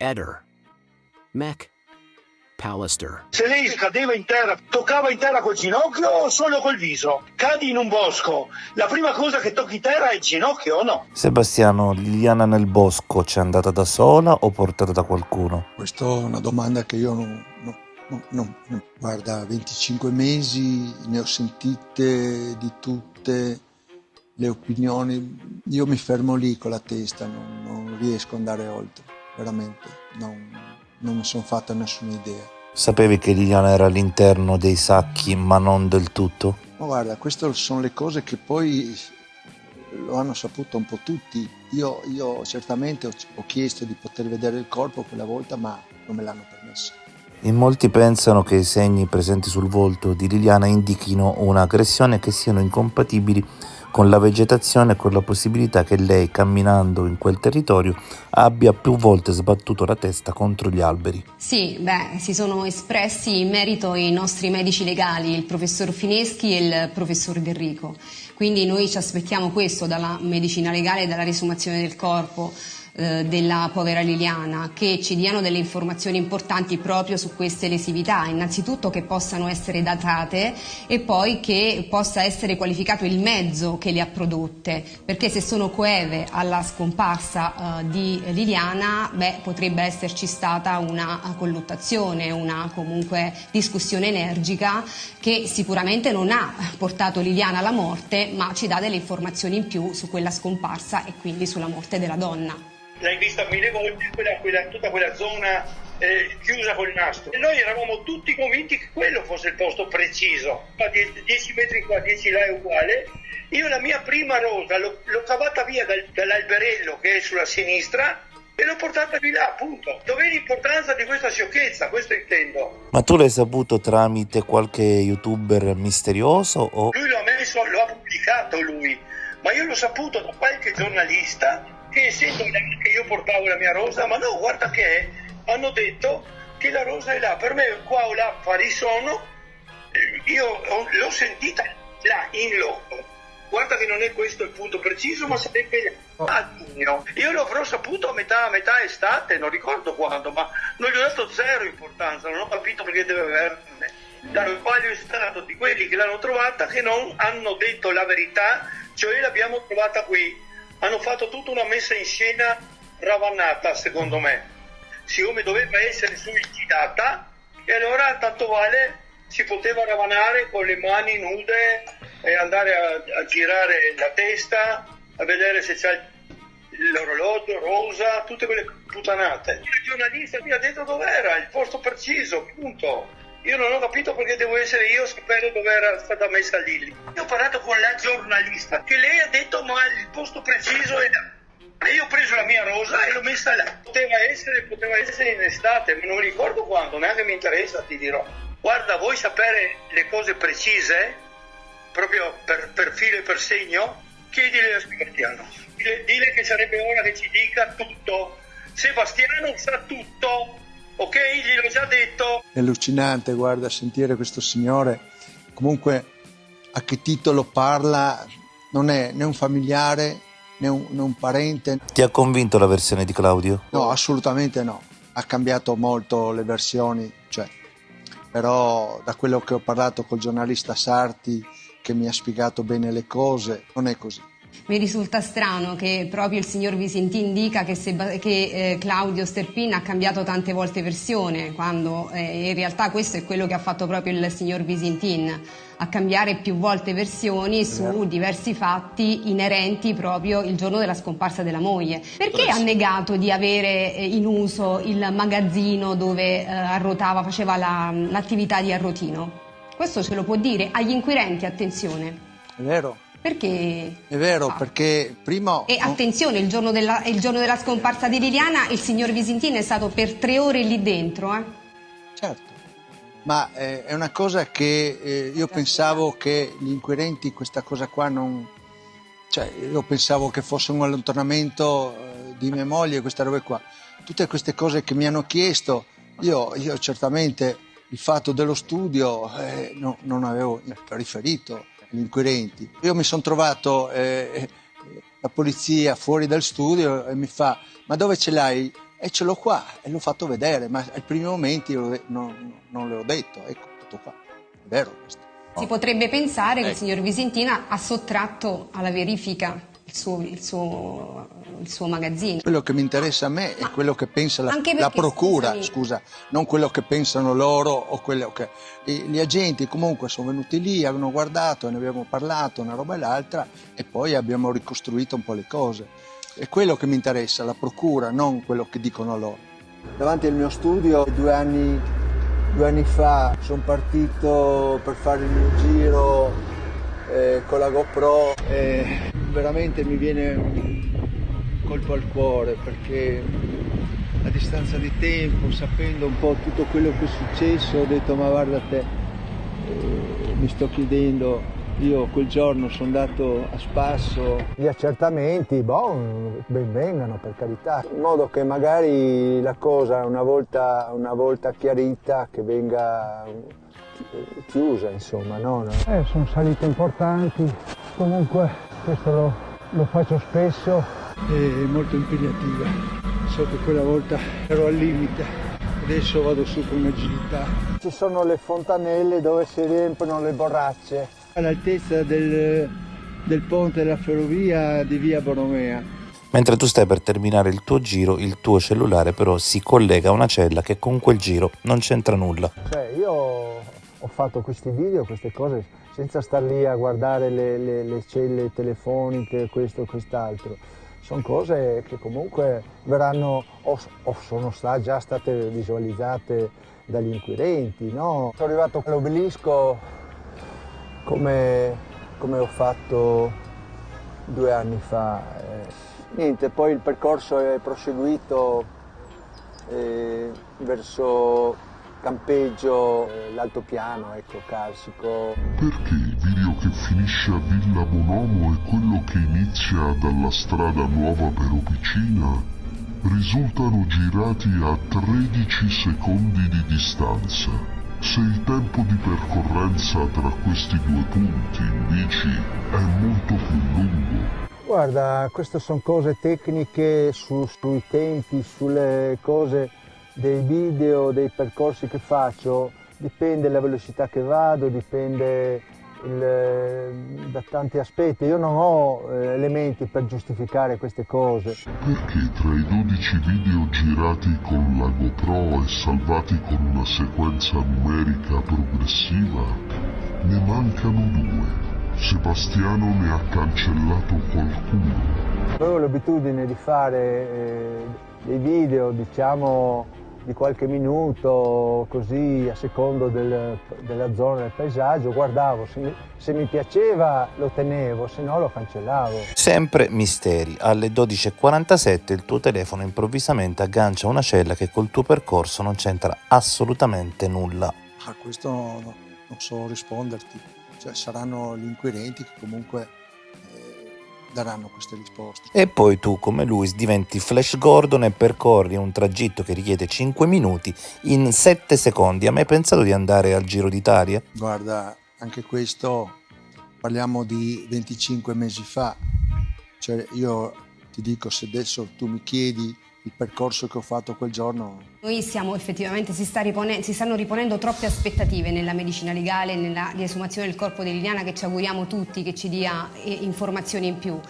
Eder, Mech, Pallister. Se lei cadeva in terra, toccava in terra col ginocchio o solo col viso? Cadi in un bosco, la prima cosa che tocchi terra è il ginocchio o no? Sebastiano, Liliana nel bosco c'è andata da sola o portata da qualcuno? Questa è una domanda che io guarda, 25 mesi, ne ho sentite di tutte le opinioni, io mi fermo lì con la testa, non riesco ad andare oltre, veramente, non mi sono fatta nessuna idea. Sapevi che Liliana era all'interno dei sacchi ma non del tutto? Ma guarda, queste sono le cose che poi lo hanno saputo un po' tutti. Io certamente ho chiesto di poter vedere il corpo quella volta, ma non me l'hanno permesso. In molti pensano che i segni presenti sul volto di Liliana indichino un'aggressione che siano incompatibili con la vegetazione e con la possibilità che lei, camminando in quel territorio, abbia più volte sbattuto la testa contro gli alberi. Sì, si sono espressi in merito i nostri medici legali, il professor Fineschi e il professor Del Rico. Quindi noi ci aspettiamo questo dalla medicina legale e dalla riesumazione del corpo della povera Liliana, che ci diano delle informazioni importanti proprio su queste lesività, innanzitutto che possano essere datate e poi che possa essere qualificato il mezzo che le ha prodotte, perché se sono coeve alla scomparsa di Liliana, potrebbe esserci stata una colluttazione, una comunque discussione energica che sicuramente non ha portato Liliana alla morte, ma ci dà delle informazioni in più su quella scomparsa e quindi sulla morte della donna. L'hai vista 1000 volte, tutta quella zona chiusa col nastro. E noi eravamo tutti convinti che quello fosse il posto preciso. 10 metri qua, 10 là è uguale. Io la mia prima rosa l'ho cavata via dall'alberello che è sulla sinistra e l'ho portata di là, appunto. Dov'è l'importanza di questa sciocchezza? Questo intendo. Ma tu l'hai saputo tramite qualche youtuber misterioso o... Lui lo ha pubblicato lui, ma io l'ho saputo da qualche giornalista che essendo che io portavo la mia rosa, ma no, guarda che hanno detto che la rosa è là, per me qua o là pari sono, io l'ho sentita là in loco, guarda che non è questo il punto preciso, ma sarebbe a giugno. Io l'avrò saputo a metà estate, non ricordo quando, ma non gli ho dato zero importanza, non ho capito perché deve averne. Dallo sbaglio è stato di quelli che l'hanno trovata che non hanno detto la verità, cioè l'abbiamo trovata qui. Hanno fatto tutta una messa in scena ravannata, secondo me. Siccome doveva essere suicidata, e allora tanto vale si poteva ravanare con le mani nude e andare a girare la testa, a vedere se c'è l'orologio rosa, tutte quelle puttanate. Il giornalista mi ha detto dov'era, il posto preciso, punto. Io non ho capito perché devo essere io a sapere dove era stata messa Lily. Io ho parlato con la giornalista che lei ha detto ma il posto preciso è là. E io ho preso la mia rosa e l'ho messa là. Poteva essere in estate, ma non mi ricordo quando, neanche mi interessa, ti dirò. Guarda, vuoi sapere le cose precise, proprio per filo e per segno? Chiedile a Sebastiano. Dile che sarebbe ora che ci dica tutto. Sebastiano sa tutto. Ok, gliel'ho già detto. È allucinante, guarda, sentire questo signore, comunque a che titolo parla, non è né un familiare né un parente. Ti ha convinto la versione di Claudio? No, assolutamente no, ha cambiato molto le versioni, però da quello che ho parlato col giornalista Sarti, che mi ha spiegato bene le cose, non è così. Mi risulta strano che proprio il signor Visintin dica che Claudio Sterpin ha cambiato tante volte versione, quando in realtà questo è quello che ha fatto proprio il signor Visintin, a cambiare più volte versioni su diversi fatti inerenti proprio il giorno della scomparsa della moglie. Perché ha negato di avere in uso il magazzino dove faceva l'attività di arrotino? Questo ce lo può dire agli inquirenti, attenzione. È vero. Perché? È vero, perché prima... E attenzione, il giorno della scomparsa di Liliana il signor Visintin è stato per 3 ore lì dentro. Certo, ma è una cosa che io pensavo che gli inquirenti questa cosa qua non... io pensavo che fosse un allontanamento di mia moglie, queste robe qua. Tutte queste cose che mi hanno chiesto, io certamente il fatto dello studio non avevo riferito gli inquirenti. Io mi sono trovato la polizia fuori dal studio e mi fa: ma dove ce l'hai E ce l'ho qua, e l'ho fatto vedere, ma ai primi momenti non le ho detto, ecco, tutto qua, è vero questo. Si potrebbe pensare che il signor Visentina ha sottratto alla verifica il suo magazzino. Quello che mi interessa a me è quello che pensa Anche la perché, procura, scusami, scusa, non quello che pensano loro o quello che... Gli agenti comunque sono venuti lì, hanno guardato, ne abbiamo parlato, una roba e l'altra, e poi abbiamo ricostruito un po' le cose. È quello che mi interessa, la procura, non quello che dicono loro. Davanti al mio studio 2 anni fa sono partito per fare il mio giro con la GoPro e veramente mi viene un colpo al cuore, perché a distanza di tempo, sapendo un po' tutto quello che è successo, ho detto ma guarda te, mi sto chiedendo, io quel giorno sono andato a spasso. Gli accertamenti, ben vengano, per carità, in modo che magari la cosa una volta chiarita che venga chiusa, insomma, no? Sono salite importanti, comunque questo lo faccio spesso. È molto impegnativa, so che quella volta ero al limite, adesso vado su con agilità. Ci sono le fontanelle dove si riempiono le borracce, all'altezza del ponte della ferrovia di via Borromea. Mentre tu stai per terminare il tuo giro, il tuo cellulare però si collega a una cella che con quel giro non c'entra nulla. Cioè, io ho fatto questi video, queste cose, senza star lì a guardare le celle telefoniche, questo e quest'altro. Sono cose che comunque verranno o sono già state visualizzate dagli inquirenti, no? Sono arrivato all'obelisco come ho fatto 2 anni fa. Niente, poi il percorso è proseguito verso Campeggio, l'altopiano, ecco, Calsico. Perché il video che finisce a Villa Bonomo e quello che inizia dalla strada nuova per Opicina risultano girati a 13 secondi di distanza. Se il tempo di percorrenza tra questi 2 punti in bici è molto più lungo. Guarda, queste sono cose tecniche sui tempi, sulle cose dei video, dei percorsi che faccio, dipende la velocità che vado, dipende da tanti aspetti. Io non ho elementi per giustificare queste cose. Perché tra i 12 video girati con la GoPro e salvati con una sequenza numerica progressiva, ne mancano 2. Sebastiano ne ha cancellato qualcuno. Avevo l'abitudine di fare dei video, diciamo, di qualche minuto, così a secondo della zona del paesaggio, guardavo, se mi piaceva lo tenevo, se no lo cancellavo. Sempre misteri. Alle 12:47 il tuo telefono improvvisamente aggancia una cella che col tuo percorso non c'entra assolutamente nulla. A questo non so risponderti, cioè saranno gli inquirenti che comunque daranno queste risposte. E poi tu, come lui, diventi Flash Gordon e percorri un tragitto che richiede 5 minuti in 7 secondi. Hai mai pensato di andare al Giro d'Italia? Guarda, anche questo parliamo di 25 mesi fa. Cioè io ti dico, se adesso tu mi chiedi il percorso che ho fatto quel giorno... Noi siamo effettivamente, si stanno riponendo troppe aspettative nella medicina legale, nella riesumazione del corpo di Liliana, che ci auguriamo tutti che ci dia informazioni in più.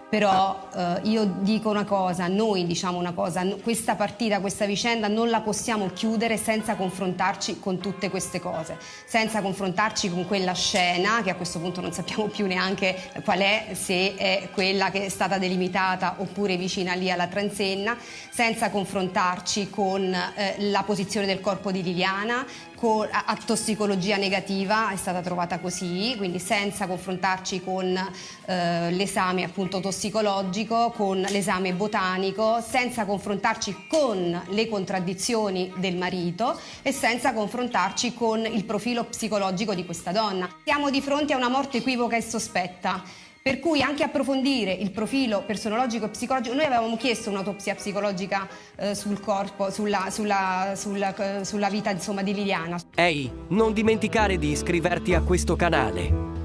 Però io dico una cosa, noi diciamo una cosa, questa partita, questa vicenda non la possiamo chiudere senza confrontarci con tutte queste cose, senza confrontarci con quella scena, che a questo punto non sappiamo più neanche qual è, se è quella che è stata delimitata oppure vicina lì alla transenna, senza confrontarci con la posizione del corpo di Liliana, a tossicologia negativa è stata trovata così, quindi senza confrontarci con l'esame appunto tossicologico, con l'esame botanico, senza confrontarci con le contraddizioni del marito e senza confrontarci con il profilo psicologico di questa donna. Siamo di fronte a una morte equivoca e sospetta. Per cui anche approfondire il profilo personologico e psicologico, noi avevamo chiesto un'autopsia psicologica sul corpo, sulla vita insomma di Liliana. Ehi, non dimenticare di iscriverti a questo canale.